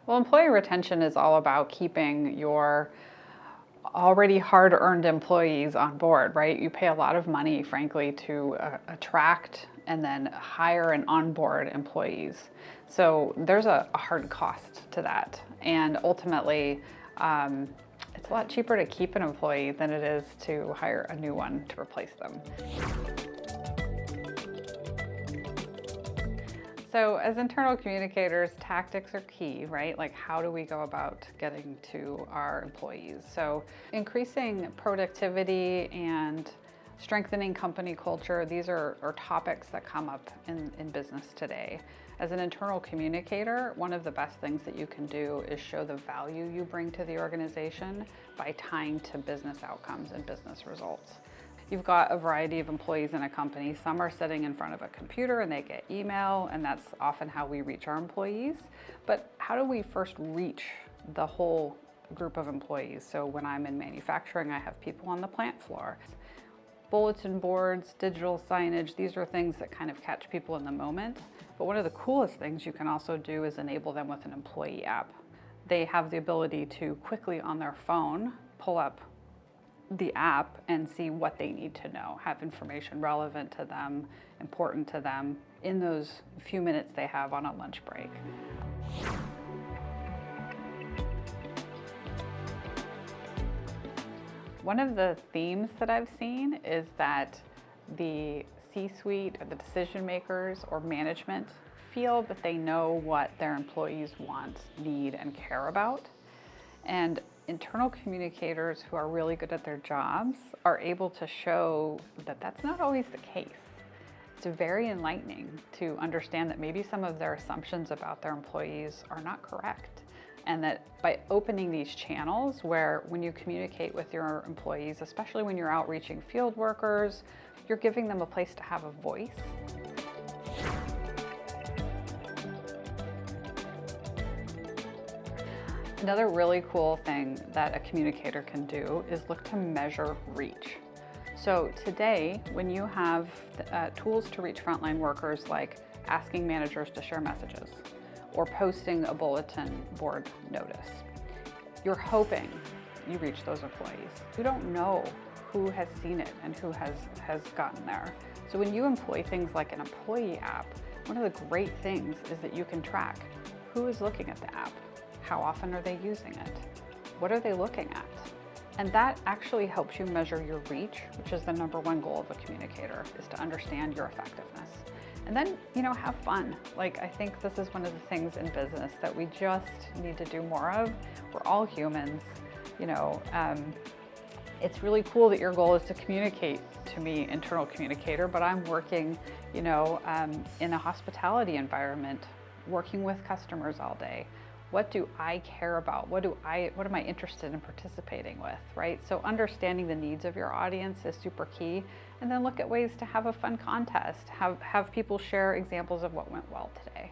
Well, employee retention is all about keeping your already hard-earned employees on board, right? You pay a lot of money, frankly, to attract and then hire and onboard employees. So there's a hard cost to that. And ultimately, it's a lot cheaper to keep an employee than it is to hire a new one to replace them. So as internal communicators, tactics are key, right? Like, how do we go about getting to our employees? So increasing productivity and strengthening company culture, these are topics that come up in business today. As an internal communicator, one of the best things that you can do is show the value you bring to the organization by tying to business outcomes and business results. You've got a variety of employees in a company. Some are sitting in front of a computer and they get email, and that's often how we reach our employees. But how do we first reach the whole group of employees? So when I'm in manufacturing, I have people on the plant floor. Bulletin boards, digital signage, these are things that kind of catch people in the moment. But one of the coolest things you can also do is enable them with an employee app. They have the ability to quickly on their phone pull up the app and see what they need to know, have information relevant to them, important to them in those few minutes they have on a lunch break. One of the themes that I've seen is that the C-suite or the decision makers or management feel that they know what their employees want, need, and care about. And internal communicators who are really good at their jobs are able to show that that's not always the case. It's very enlightening to understand that maybe some of their assumptions about their employees are not correct. And that by opening these channels where when you communicate with your employees, especially when you're out reaching field workers, you're giving them a place to have a voice. Another really cool thing that a communicator can do is look to measure reach. So today, when you have tools to reach frontline workers like asking managers to share messages or posting a bulletin board notice, you're hoping you reach those employees. You don't know who has seen it and who has gotten there. So when you employ things like an employee app, one of the great things is that you can track who is looking at the app. How often are they using it? What are they looking at? And that actually helps you measure your reach, which is the number one goal of a communicator, is to understand your effectiveness. And then, have fun. Like, I think this is one of the things in business that we just need to do more of. We're all humans, It's really cool that your goal is to communicate to me, internal communicator, but I'm working, in a hospitality environment, working with customers all day. What do I care about? What am I interested in participating with, right? So understanding the needs of your audience is super key. And then look at ways to have a fun contest, have people share examples of what went well today.